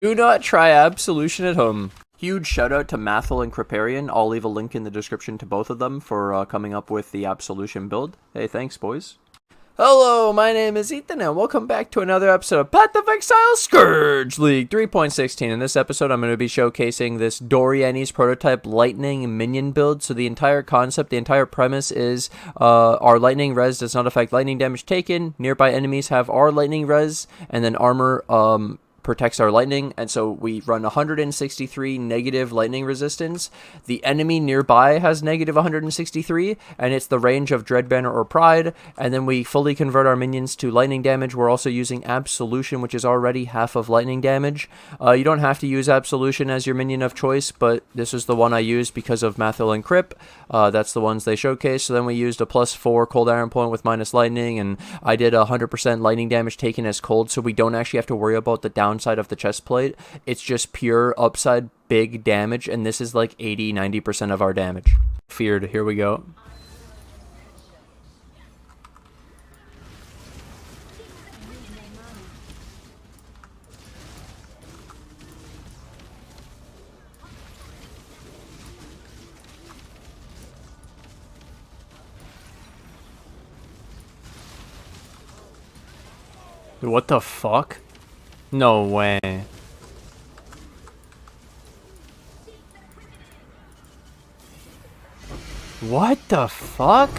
Do not try Absolution at home. Huge shout out to Mathel and Kriparian. I'll leave a link in the description to both of them for coming up with the Absolution build. Hey, thanks, boys. Hello, my name is Ethan, and welcome back to another episode of Path of Exile Scourge League 3.16. In this episode, I'm going to be showcasing this DORYANI'S prototype lightning minion build. So the entire concept, the entire premise is our lightning res does not affect lightning damage taken. Nearby enemies have our lightning res, and then armor protects our lightning, and so we run 163 negative lightning resistance. The enemy nearby has negative 163, and it's the range of Dreadbanner or Pride, and then we fully convert our minions to lightning damage. We're also using Absolution, which is already half of lightning damage. You don't have to use Absolution as your minion of choice, but this is the one I used because of Mathel and Krip. That's the ones they showcased. So then we used a +4 cold iron point with minus lightning, and I did 100% lightning damage taken as cold, so we don't actually have to worry about the downside of the chest plate. It's just pure upside big damage, and this is like 80-90% of our damage. Feared. Here we go. What the fuck? No way. What the fuck?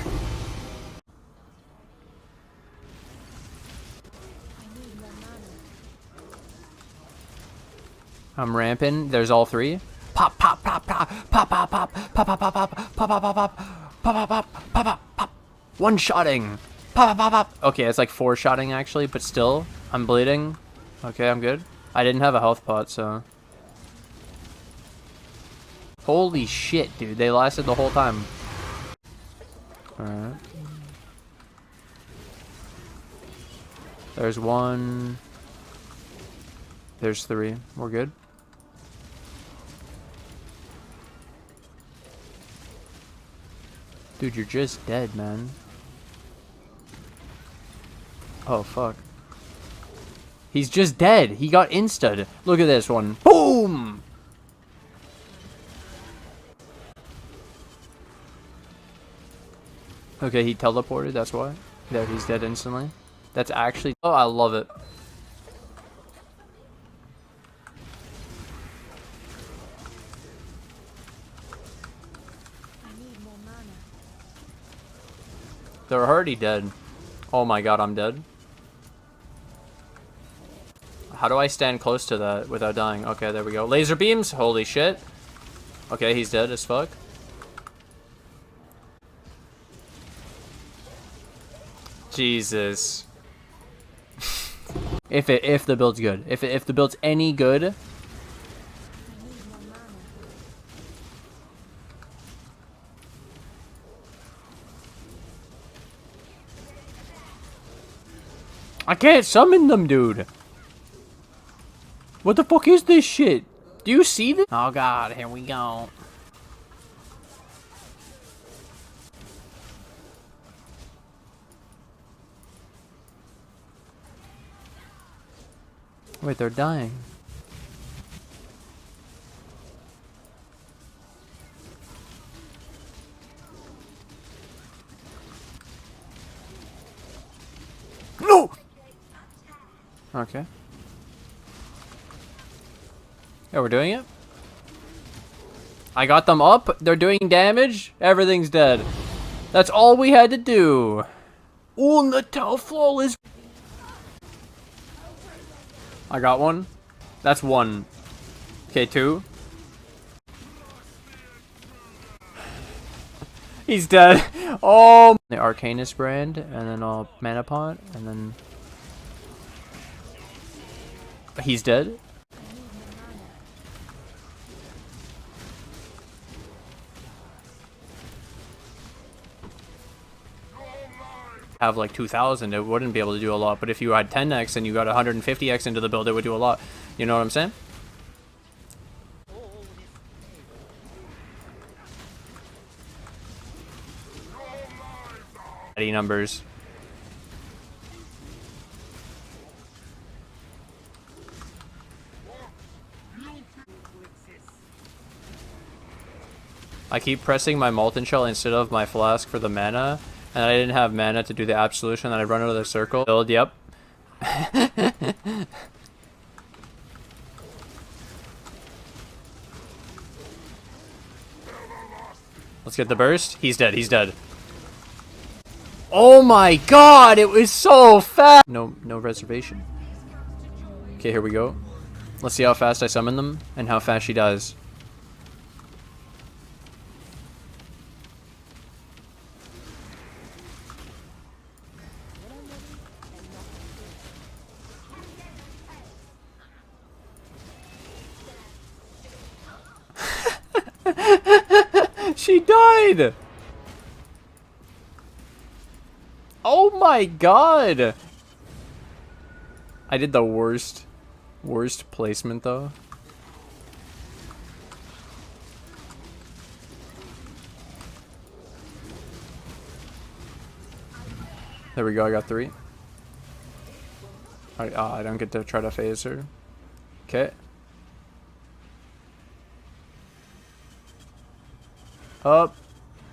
I'm ramping. There's all three. Pop, pop, pop, pop, pop, pop, pop, pop, pop, pop, pop, pop, pop, pop, pop, pop, pop, pop, pop. One-shotting. Pop, pop, pop. Okay, it's like 4-shotting actually, but still, I'm bleeding. Okay, I'm good. I didn't have a health pot, so... Holy shit, dude. They lasted the whole time. Alright. There's one. There's 3. We're good. Dude, you're just dead, man. Oh, fuck. He's just dead. He got insta'd. Look at this one. Boom! Okay, he teleported. That's why. There, he's dead instantly. That's actually... Oh, I love it. They're already dead. Oh my god, I'm dead. How do I stand close to that without dying? Okay, there we go. Laser beams? Holy shit. Okay, he's dead as fuck. Jesus. if the build's good. If the build's any good. I can't summon them, dude. What the fuck is this shit? Do you see this? Oh god, here we go. Wait, they're dying. No! Okay. Yeah, we're doing it. I got them up. They're doing damage. Everything's dead. That's all we had to do. Ooh, Natal flawless. I got one. That's 1. Okay, 2. He's dead. Oh, the Arcanist brand, and then mana pot, and then he's dead. Have like 2,000, it wouldn't be able to do a lot. But if you had 10x and you got 150x into the build, it would do a lot. You know what I'm saying? Numbers. I keep pressing my molten shell instead of my flask for the mana, and I didn't have mana to do the absolution, and I run out of the circle. Build, yep. Let's get the burst. He's dead, he's dead. Oh my god, it was so fast! No reservation. Okay, here we go. Let's see how fast I summon them, and how fast she dies. She died! Oh my god! I did the worst placement though. There we go, I got 3. I don't get to try to phase her. Okay. Up,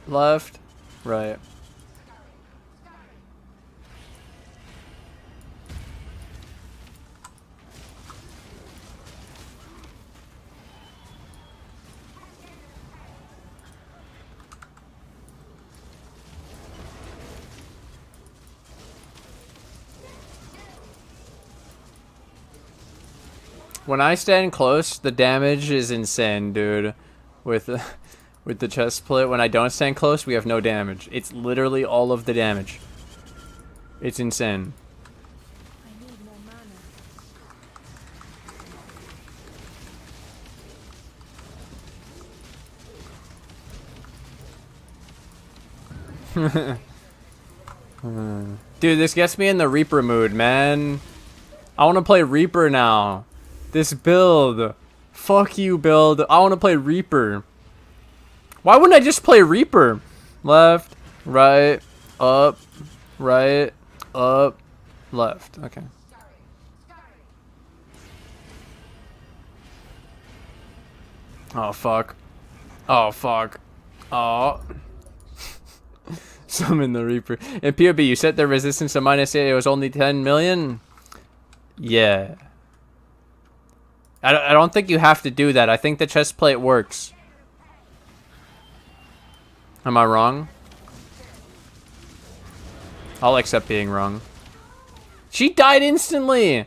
left, right. When I stand close, the damage is insane, dude. With the chest plate, when I don't stand close, we have no damage. It's literally all of the damage. It's insane. I need more mana. Dude, this gets me in the Reaper mood, man. I want to play Reaper now. This build. Fuck you, build. I want to play Reaper. Why wouldn't I just play Reaper? Left, right, up, left. Okay. Oh, fuck. Oh, fuck. Oh. Summon the Reaper. In POB, you set the resistance to -8. It was only 10 million? Yeah. I don't think you have to do that. I think the chest plate works. Am I wrong? I'll accept being wrong. She died instantly!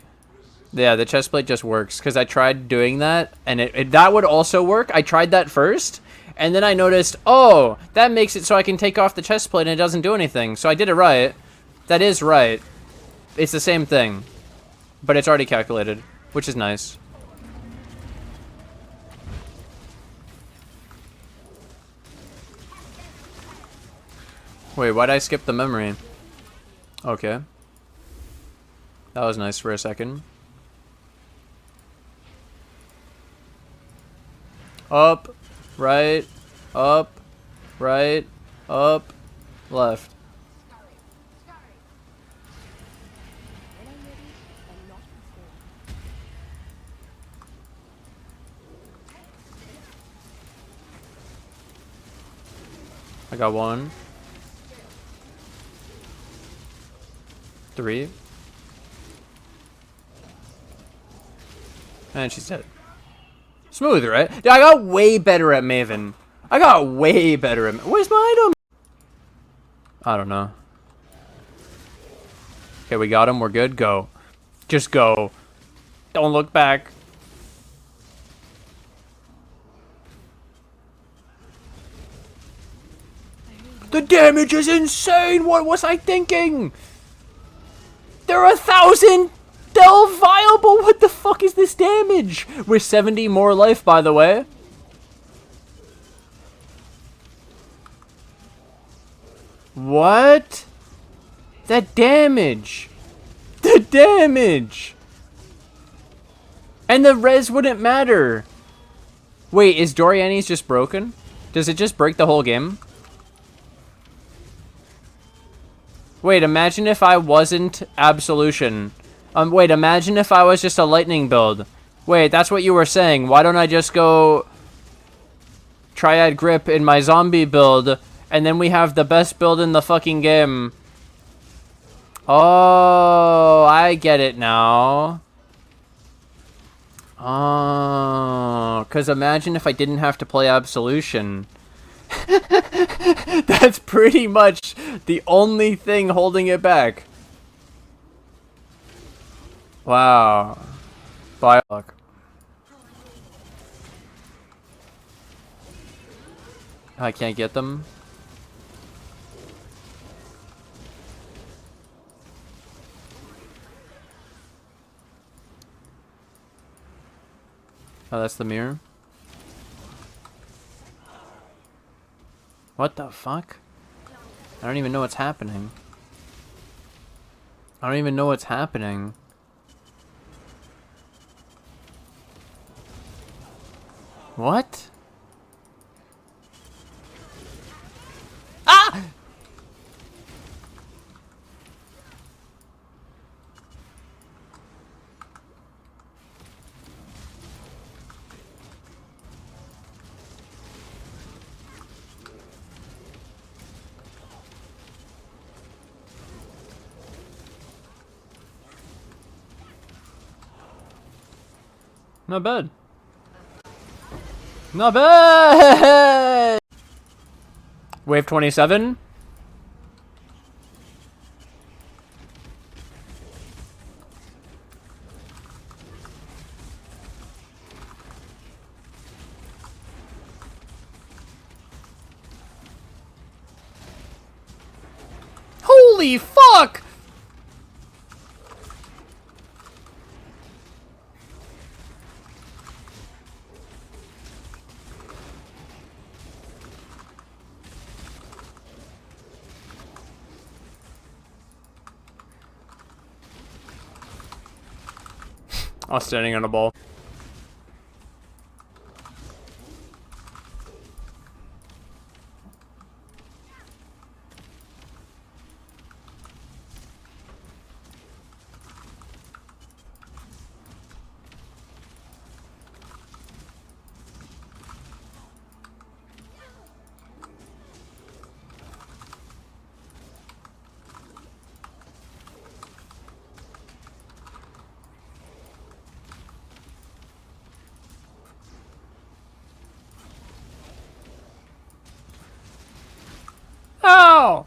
Yeah, the chest plate just works. Because I tried doing that, and that would also work. I tried that first, and then I noticed, oh, that makes it so I can take off the chest plate and it doesn't do anything. So I did it right. That is right. It's the same thing. But it's already calculated, which is nice. Wait, why'd I skip the memory? Okay. That was nice for a second. Up, right, up, right, up, left. I got 1. 3. And she's dead. Smooth, right? Dude, I got way better at Maven. I got way better at... Where's my item? I don't know. Okay, we got him. We're good. Go. Just go. Don't look back. The damage is insane! What was I thinking? They're 1,000 delve viable! What the fuck is this damage? We're 70 more life, by the way. What? That damage! The damage! And the res wouldn't matter. Wait, is DORYANI'S just broken? Does it just break the whole game? Wait, imagine if I wasn't Absolution. Wait, imagine if I was just a lightning build. Wait, that's what you were saying. Why don't I just go... Triad Grip in my zombie build, and then we have the best build in the fucking game. Oh, I get it now. Oh, because imagine if I didn't have to play Absolution. That's pretty much the only thing holding it back. Wow. Bye. I can't get them. Oh, that's the mirror. What the fuck? I don't even know what's happening. I don't even know what's happening. What? Ah! Not bad. Not bad! Wave 27. Holy fuck! I was standing on a ball. Ow!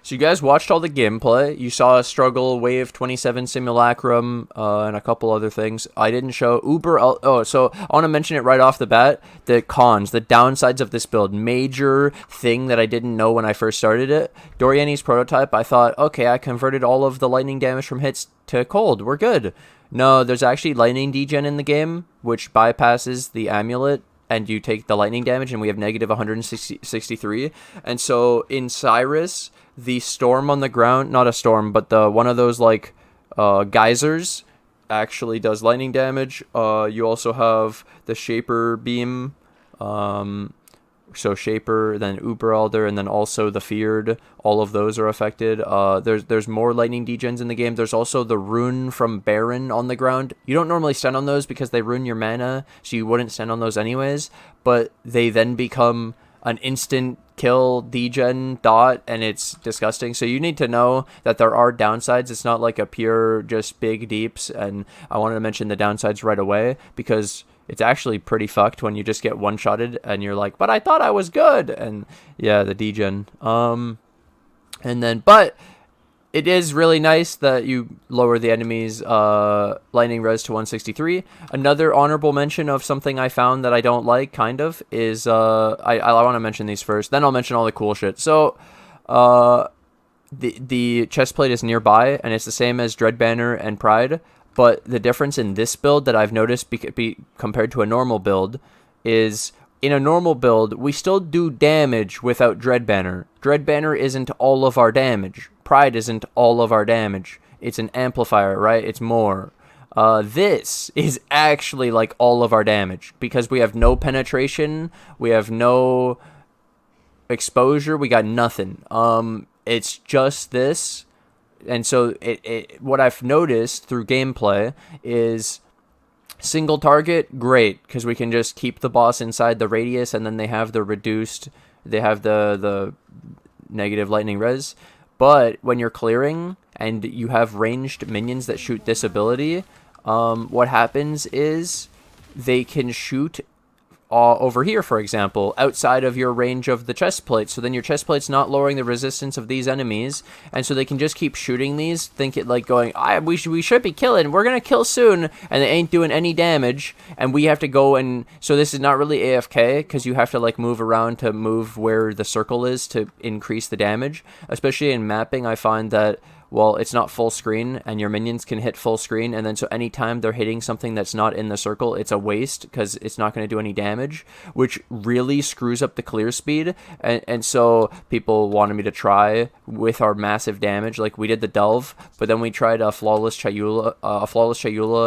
So you guys watched all the gameplay. You saw a struggle, wave 27 simulacrum, and a couple other things. I didn't show so I want to mention it right off the bat. The cons, the downsides of this build. Major thing that I didn't know when I first started it. DORYANI'S prototype, I thought, okay, I converted all of the lightning damage from hits to cold. We're good. No, there's actually lightning degen in the game, which bypasses the amulet. And you take the lightning damage, and we have negative 163. And so in Cyrus, the storm on the ground, not a storm, but the one of those like geysers actually does lightning damage. You also have the Shaper beam, so Shaper, then Uberalder, and then also the Feared. All of those are affected. There's more lightning degens in the game. There's also the rune from Baron on the ground. You don't normally stand on those because they ruin your mana, so you wouldn't stand on those anyways. But they then become an instant kill degen dot, and it's disgusting. So you need to know that there are downsides. It's not like a pure just big deeps. And I wanted to mention the downsides right away because it's actually pretty fucked when you just get one-shotted and you're like, but I thought I was good. And yeah, the degen. But it is really nice that you lower the enemy's lightning res to 163. Another honorable mention of something I found that I don't like, kind of, is I want to mention these first. Then I'll mention all the cool shit. So the chestplate is nearby, and it's the same as Dread Banner and Pride. But the difference in this build that I've noticed compared to a normal build is in a normal build, we still do damage without Dread Banner. Dread Banner isn't all of our damage. Pride isn't all of our damage. It's an amplifier, right? It's more. This is actually like all of our damage because we have no penetration, we have no exposure, we got nothing. It's just this, and so what I've noticed through gameplay is single target, great, because we can just keep the boss inside the radius, and then they have the negative lightning res. But when you're clearing and you have ranged minions that shoot this ability, what happens is they can shoot over here, for example, outside of your range of the chest plate. So then your chest plate's not lowering the resistance of these enemies, and so they can just keep shooting these, think it like going, we should be killing, we're gonna kill soon, and they ain't doing any damage, and we have to go and, so this is not really AFK, because you have to like move around to move where the circle is to increase the damage. Especially in mapping, I find that, well, it's not full screen, and your minions can hit full screen, and then so anytime they're hitting something that's not in the circle, it's a waste, because it's not going to do any damage, which really screws up the clear speed, and so people wanted me to try with our massive damage, like we did the Delve, but then we tried a flawless Chayula,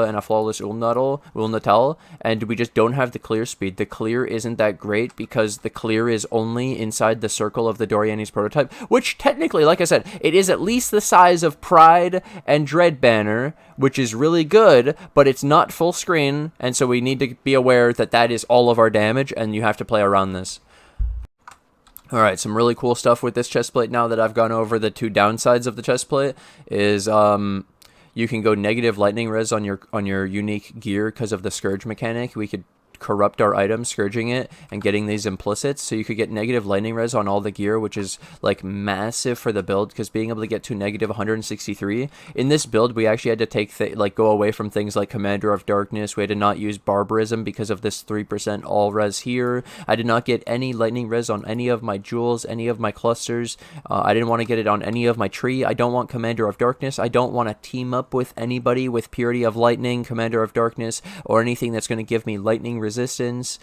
and a flawless Ulnatel, and we just don't have the clear speed. The clear isn't that great, because the clear is only inside the circle of the DORYANI'S prototype, which technically, like I said, it is at least the size of Pride and Dread Banner, which is really good, but it's not full screen, and so we need to be aware that that is all of our damage, and you have to play around this. Alright, some really cool stuff with this chestplate now that I've gone over the two downsides of the chestplate is you can go negative lightning res on your unique gear because of the Scourge mechanic. We could corrupt our item, scourging it, and getting these implicits, so you could get negative lightning res on all the gear, which is like massive for the build, because being able to get to negative 163 in this build, we actually had to take go away from things like Commander of Darkness. We had to not use Barbarism because of this 3% all res here. I did not get any lightning res on any of my jewels, any of my clusters. I didn't want to get it on any of my tree. I don't want Commander of Darkness. I don't want to team up with anybody with Purity of Lightning, Commander of Darkness, or anything that's going to give me lightning resistance.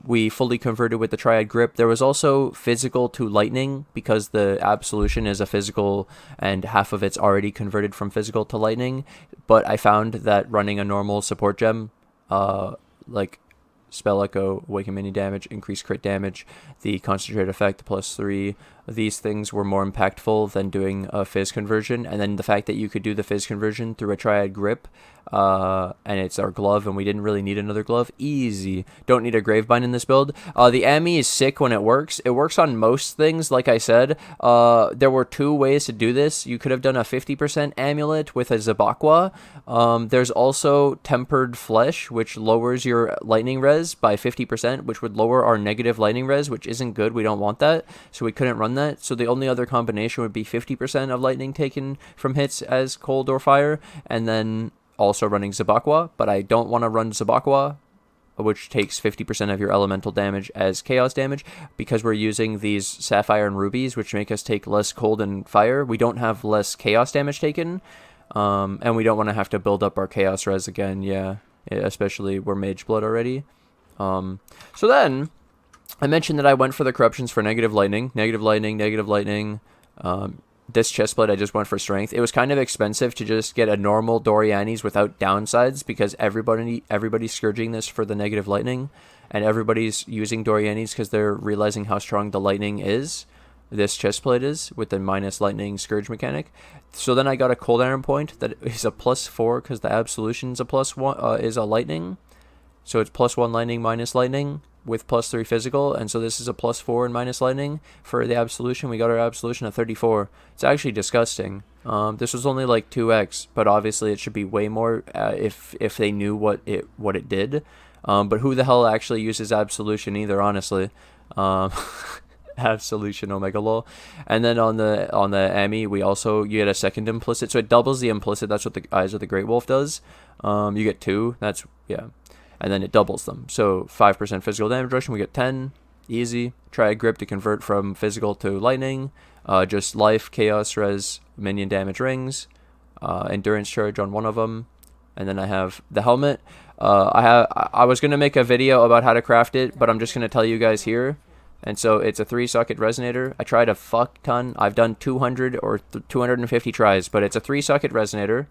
We fully converted with the Triad Grip. There was also physical to lightning, because the Absolution is a physical and half of it's already converted from physical to lightning, but I found that running a normal support gem, like Spell Echo, Awaken Mini Damage, Increase Crit Damage, the Concentrate Effect, +3, these things were more impactful than doing a phys conversion. And then the fact that you could do the phys conversion through a Triad Grip, and it's our glove, and we didn't really need another glove. Easy. Don't need a Gravebind in this build. The Ami is sick when it works. It works on most things, like I said. There were two ways to do this. You could have done a 50% amulet with a Zabakwa. There's also Tempered Flesh, which lowers your lightning res by 50%, which would lower our negative lightning res, which isn't good. We don't want that, so we couldn't run that. So the only other combination would be 50% of lightning taken from hits as cold or fire, and then also running Zabakwa. But I don't want to run Zabakwa, which takes 50% of your elemental damage as chaos damage, because we're using these sapphire and rubies, which make us take less cold and fire. We don't have less chaos damage taken, and we don't want to have to build up our chaos res again. Yeah, especially we're mage blood already. So then I mentioned that I went for the corruptions for negative lightning. This chestplate I just went for strength. It was kind of expensive to just get a normal DORYAN'S without downsides, because everybody's scourging this for the negative lightning, and everybody's using DORYAN'S because they're realizing how strong the lightning is. This chestplate is with the minus lightning scourge mechanic. So then I got a cold iron point that is a +4 because the absolution's a +1 is a lightning. So it's +1 lightning minus lightning with +3 physical, and so this is a +4 and minus lightning for the absolution. We got our absolution at 34. It's actually disgusting. This was only like 2x, but obviously it should be way more if they knew what it did. But who the hell actually uses absolution either, honestly? Absolution Omega lol. And then on the Ami, you get a second implicit, so it doubles the implicit. That's what the Eyes of the Great Wolf does. You get 2. That's, yeah. And then it doubles them. So 5% physical damage reduction, we get 10. Easy. Triad Grip to convert from physical to lightning. Just life, chaos, res, minion damage rings. Endurance charge on one of them. And then I have the helmet. I was gonna make a video about how to craft it, but I'm just gonna tell you guys here. And so it's a 3-socket resonator. I tried a fuck ton. I've done 200 or 250 tries, but it's a 3-socket resonator,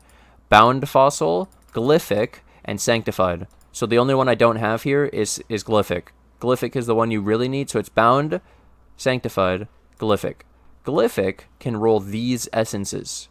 bound fossil, glyphic, and sanctified. So the only one I don't have here is glyphic. Glyphic is the one you really need. So it's bound, sanctified, glyphic. Glyphic can roll these essences,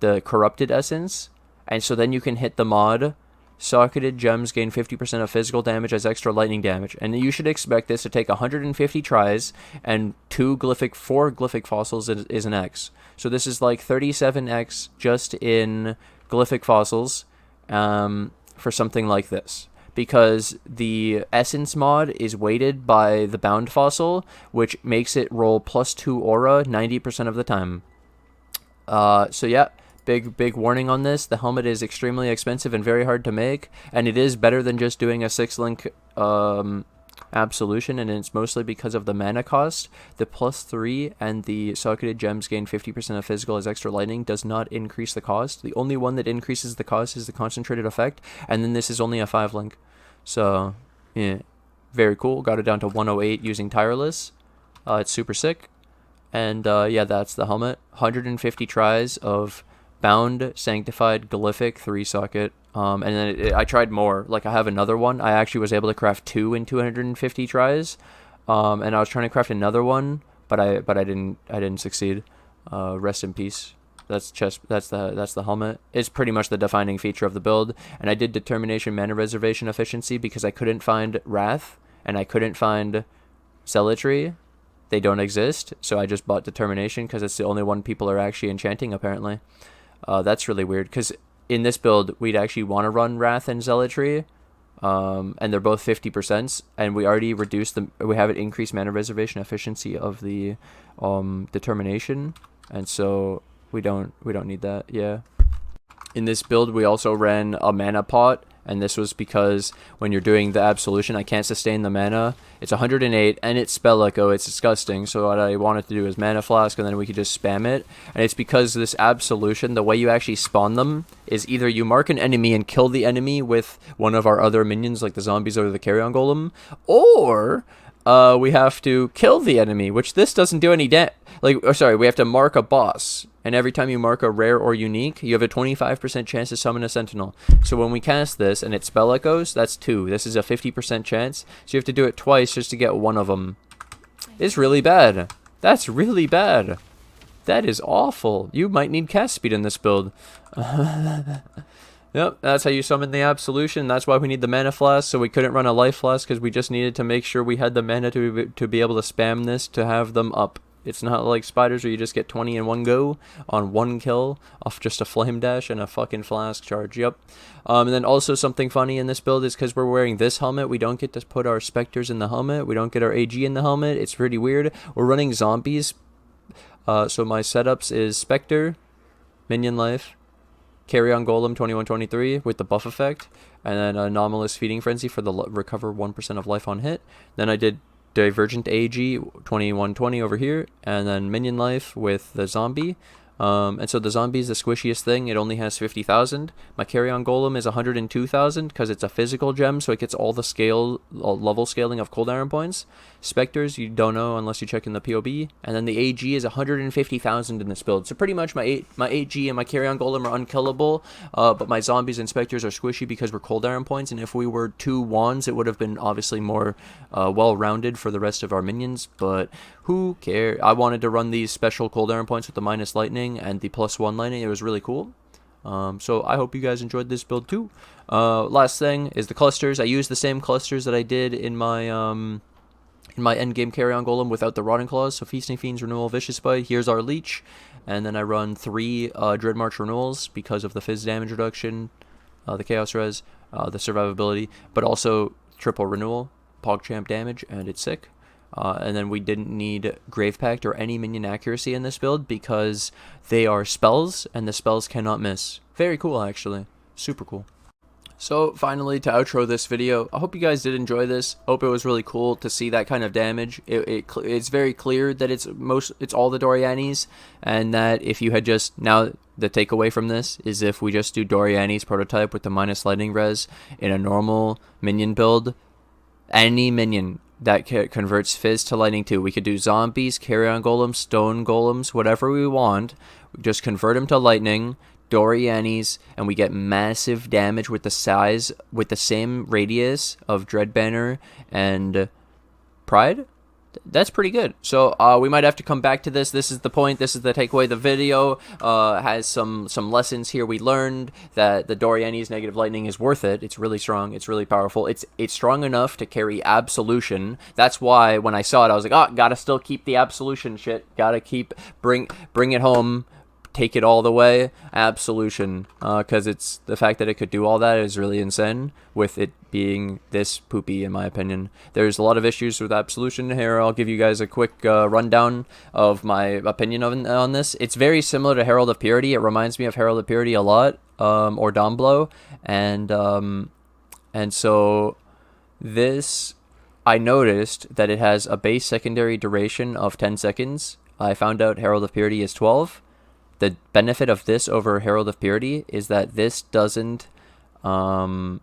the corrupted essence, and so then you can hit the mod. Socketed gems gain 50% of physical damage as extra lightning damage, and you should expect this to take 150 tries, and 4 glyphic fossils is an X. So this is like 37x just in glyphic fossils for something like this. Because the essence mod is weighted by the bound fossil, which makes it roll +2 aura 90% of the time. So yeah. Big warning on this. The helmet is extremely expensive and very hard to make, and it is better than just doing a 6-link absolution, and it's mostly because of the mana cost. The +3 and the socketed gems gain 50% of physical as extra lightning does not increase the cost. The only one that increases the cost is the concentrated effect, and then this is only a 5-link. So yeah, very cool. Got it down to 108 using tireless. It's super sick. And yeah, that's the helmet. 150 tries of bound, sanctified, glyphic, 3-socket. And then I tried more. Like, I have another one. I actually was able to craft 2 in 250 tries. And I was trying to craft another one, but I didn't succeed. Rest in peace. That's the helmet. It's pretty much the defining feature of the build. And I did determination mana reservation efficiency because I couldn't find Wrath and I couldn't find Zealotry. They don't exist, so I just bought determination because it's the only one people are actually enchanting apparently. That's really weird, because in this build, we'd actually want to run Wrath and Zealotry, and they're both 50%, and we already reduced we have an increased mana reservation efficiency of the determination, and so we don't need that, yeah. In this build, we also ran a mana pot, and this was because when you're doing the absolution, I can't sustain the mana. It's 108, and it's spell echo. It's disgusting. So what I wanted to do is mana flask, and then we could just spam it. And it's because this absolution, the way you actually spawn them is either you mark an enemy and kill the enemy with one of our other minions, like the zombies or the carrion golem, or we have to kill the enemy, which this doesn't do any we have to mark a boss, and every time you mark a rare or unique, you have a 25% chance to summon a sentinel. So when we cast this and it spell echoes, that's 2. This is a 50% chance, so you have to do it twice just to get one of them. It's really bad. That's really bad. That is awful. You might need cast speed in this build. Yep, that's how you summon the absolution. That's why we need the mana flask. So we couldn't run a life flask because we just needed to make sure we had the mana to be able to spam this to have them up. It's not like spiders where you just get 20 in one go on one kill off just a flame dash and a fucking flask charge. Yep. And then also something funny in this build is because we're wearing this helmet, we don't get to put our specters in the helmet. We don't get our AG in the helmet. It's pretty weird. We're running zombies. So my setups is Spectre, Minion Life, Carrion Golem 2123 with the buff effect, and then Anomalous Feeding Frenzy for the recover 1% of life on hit. Then I did Divergent AG 2120 over here, and then Minion Life with the zombie. And so the zombie is the squishiest thing. It only has 50,000. My Carrion Golem is 102,000 because it's a physical gem, so it gets all the level scaling of cooldown points. Spectres, you don't know unless you check in the POB. And then the AG is 150,000 in this build. So pretty much my AG and my Carrion Golem are unkillable, but my zombies and Spectres are squishy because we're cooldown points. And if we were 2 wands, it would have been obviously more well-rounded for the rest of our minions, but who cares? I wanted to run these special cooldown points with the minus lightning and the +1 lightning. It was really cool. So I hope you guys enjoyed this build too. Last thing is the clusters. I used the same clusters that I did in my endgame Carrion Golem without the Rotting Claws. So Feasting Fiends, Renewal, Vicious Bite. Here's our Leech. And then I run 3 Dread March Renewals because of the phys damage reduction, the Chaos Res, the survivability, but also triple Renewal, PogChamp damage, and it's sick. And then we didn't need Grave Pact or any minion accuracy in this build because they are spells and the spells cannot miss. Very cool, actually. Super cool. So finally, to outro this video, I hope you guys did enjoy this. Hope it was really cool to see that kind of damage. It's very clear that it's all the DORYANI'S, and that if you had just, now the takeaway from this is if we just do DORYANI'S prototype with the minus lightning res in a normal minion build, any minion that converts phys to lightning 2, we could do zombies, carrion golems, stone golems, whatever we want, just convert them to lightning, DORYANI'S, and we get massive damage with the size, with the same radius of Dreadbanner and Pride. That's pretty good. So we might have to come back to this. This is the point. This is the takeaway. The video has some lessons here. We learned that the DORYANI'S negative lightning is worth it. It's really strong. It's really powerful. It's strong enough to carry absolution. That's why when I saw it, I was like, oh, gotta still keep the absolution shit. Gotta keep bring it home. Take it all the way, absolution, because it's the fact that it could do all that is really insane, with it being this poopy, in my opinion. There's a lot of issues with absolution here. I'll give you guys a quick rundown of my opinion on this. It's very similar to Herald of Purity. It reminds me of Herald of Purity a lot, or Domblow, and so this, I noticed that it has a base secondary duration of 10 seconds. I found out Herald of Purity is 12. The benefit of this over Herald of Purity is that this doesn't have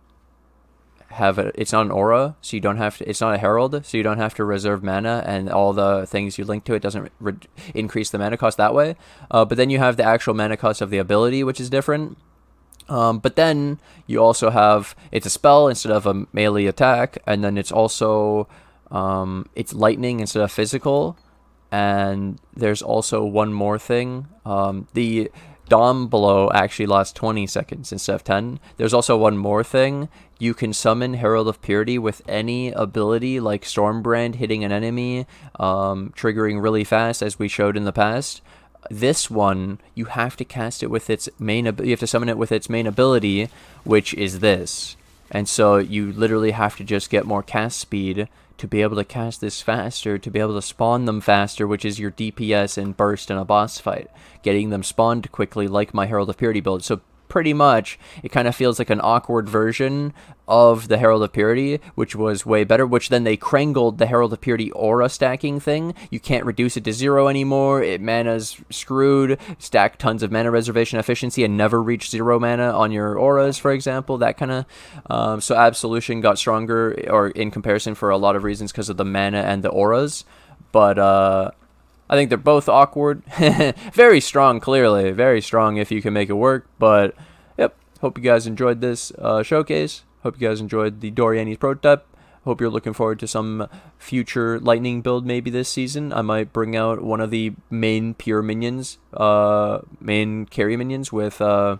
it's not an aura, so you don't have to, it's not a herald, so you don't have to reserve mana, and all the things you link to it doesn't increase the mana cost that way. But then you have the actual mana cost of the ability, which is different. But then you also have, it's a spell instead of a melee attack, and then it's also it's lightning instead of physical. And there's also one more thing. The Dom below actually lasts 20 seconds instead of 10. There's also one more thing. You can summon Herald of Purity with any ability, like Stormbrand hitting an enemy, triggering really fast, as we showed in the past. This one, you have to cast it with its main. You have to summon it with its main ability, which is this. And so you literally have to just get more cast speed to be able to cast this faster, to be able to spawn them faster, which is your DPS and burst in a boss fight. Getting them spawned quickly, like my Herald of Purity build. So pretty much, it kind of feels like an awkward version of the Herald of Purity, which was way better, which then they crangled the Herald of Purity aura stacking thing. You can't reduce it to 0 anymore. Mana's screwed. Stack tons of mana reservation efficiency and never reach 0 mana on your auras, for example. That kind of... so Absolution got stronger, or in comparison, for a lot of reasons, because of the mana and the auras. But I think they're both awkward. Very strong, clearly. Very strong if you can make it work. But, yep. Hope you guys enjoyed this showcase. Hope you guys enjoyed the DORYANI'S prototype. Hope you're looking forward to some future lightning build maybe this season. I might bring out one of the main pure minions, main carry minions with the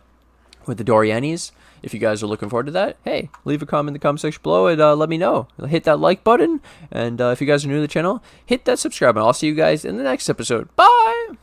DORYANI'S. If you guys are looking forward to that, hey, leave a comment in the comment section below and let me know. Hit that like button, and if you guys are new to the channel, hit that subscribe button. I'll see you guys in the next episode. Bye!